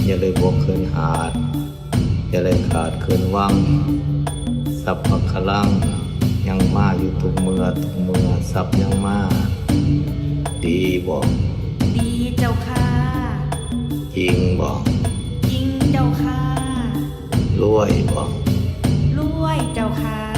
อย่าเลยบวกเคินหาดอย่าเลยขาดเคินวังสัพพะคลังยังมาอยู่ทุกเมื่อสัพยังมาดีบอก ดีเจ้าค่ะ จริงบอก จริงเจ้าค่ะ รวยบอก รวยเจ้าค่ะ